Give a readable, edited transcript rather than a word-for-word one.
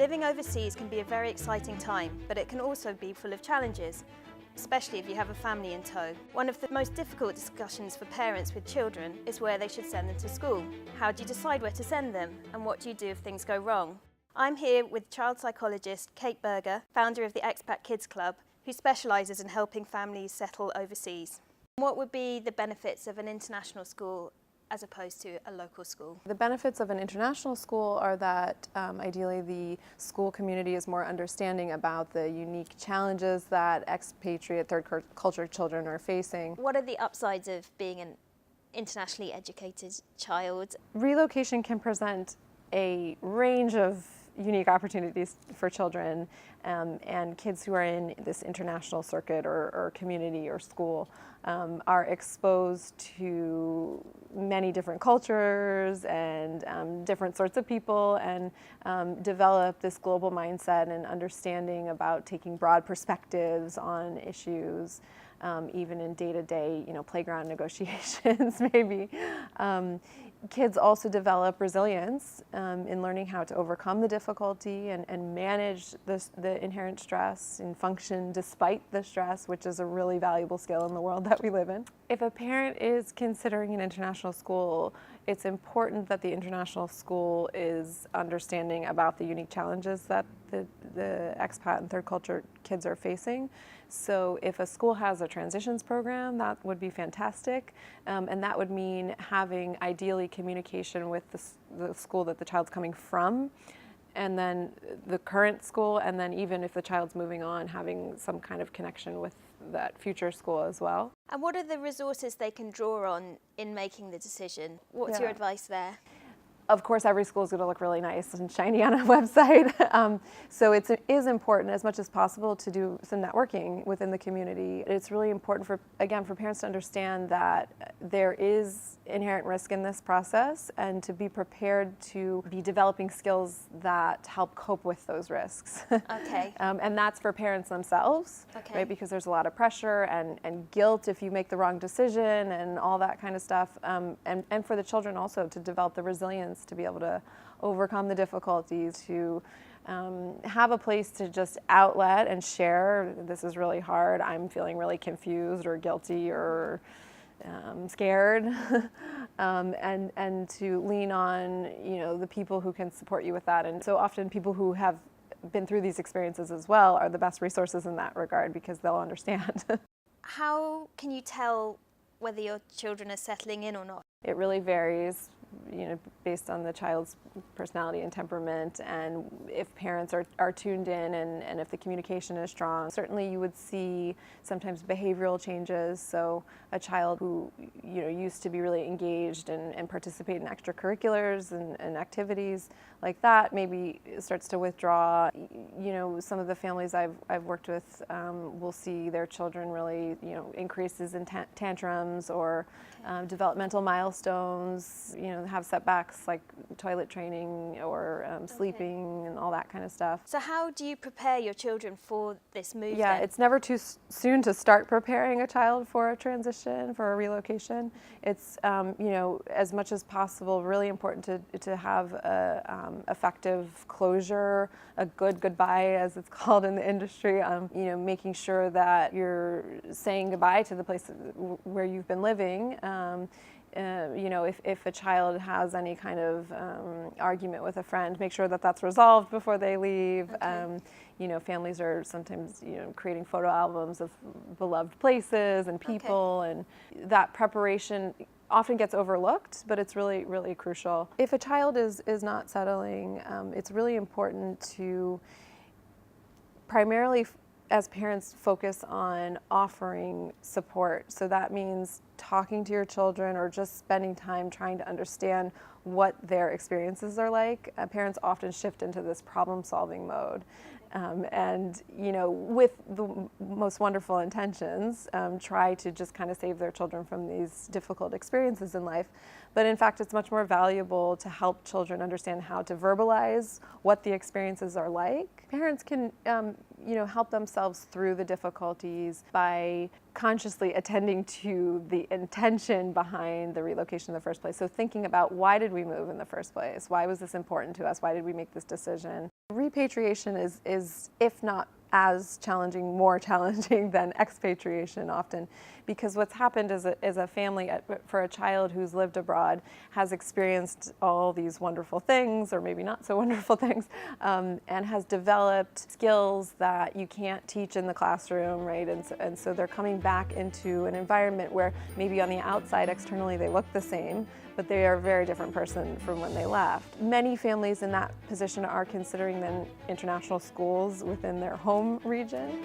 Living overseas can be a very exciting time, but it can also be full of challenges, especially if you have a family in tow. One of the most difficult discussions for parents with children is where they should send them to school. How do you decide where to send them, and what do you do if things go wrong? I'm here with child psychologist Kate Berger, founder of the Expat Kids Club, who specialises in helping families settle overseas. What would be the benefits of an international school as opposed to a local school? The benefits of an international school are that ideally the school community is more understanding about the unique challenges that expatriate third culture children are facing. What are the upsides of being an internationally educated child? Relocation can present a range of unique opportunities for children and kids who are in this international circuit or community or school are exposed to many different cultures and different sorts of people, and develop this global mindset and understanding about taking broad perspectives on issues, even in day-to-day, playground negotiations maybe. Kids also develop resilience in learning how to overcome the difficulty and manage the inherent stress and function despite the stress, which is a really valuable skill in the world that we live in. If a parent is considering an international school, it's important that the international school is understanding about the unique challenges that the expat and third culture kids are facing. So if a school has a transitions program, that would be fantastic, and that would mean having ideally communication with the school that the child's coming from, and then the current school, and then even if the child's moving on, having some kind of connection with that future school as well. And what are the resources they can draw on in making the decision? What's your advice there? Of course, every school is going to look really nice and shiny on a website. So it is important as much as possible to do some networking within the community. It's really important for parents to understand that there is inherent risk in this process, and to be prepared to be developing skills that help cope with those risks. Okay. And that's for parents themselves, okay, right? Because there's a lot of pressure and guilt if you make the wrong decision and all that kind of stuff. And for the children also to develop the resilience to be able to overcome the difficulties, to have a place to just outlet and share, this is really hard, I'm feeling really confused or guilty or scared, and to lean on the people who can support you with that. And so often people who have been through these experiences as well are the best resources in that regard, because they'll understand. How can you tell whether your children are settling in or not? It really varies, based on the child's personality and temperament, and if parents are tuned in and if the communication is strong. Certainly you would see sometimes behavioral changes, so a child who used to be really engaged and participate in extracurriculars and activities like that maybe starts to withdraw. Some of the families I've worked with will see their children really increases in tantrums or developmental milestones, have setbacks like toilet training or sleeping and all that kind of stuff. So how do you prepare your children for this move? Yeah, then? It's never too soon to start preparing a child for a transition, for a relocation. It's as much as possible really important to have a effective closure, a good goodbye as it's called in the industry. Making sure that you're saying goodbye to the place where you've been living. If a child has any kind of argument with a friend, make sure that that's resolved before they leave. Okay. Families are sometimes creating photo albums of beloved places and people, okay, and that preparation often gets overlooked, but it's really, really crucial. If a child is not settling, it's really important to primarily as parents focus on offering support. So that means talking to your children or just spending time trying to understand what their experiences are like. Parents often shift into this problem-solving mode. And with the most wonderful intentions, try to just kind of save their children from these difficult experiences in life. But in fact, it's much more valuable to help children understand how to verbalize what the experiences are like. Parents can help themselves through the difficulties by consciously attending to the intention behind the relocation in the first place. So thinking about, why did we move in the first place? Why was this important to us? Why did we make this decision? Repatriation is if not as challenging, more challenging than expatriation often, because what's happened is a family, for a child who's lived abroad, has experienced all these wonderful things, or maybe not so wonderful things, and has developed skills that you can't teach in the classroom, right? And so they're coming back into an environment where maybe on the outside, externally, they look the same, but they are a very different person from when they left. Many families in that position are considering then international schools within their home region.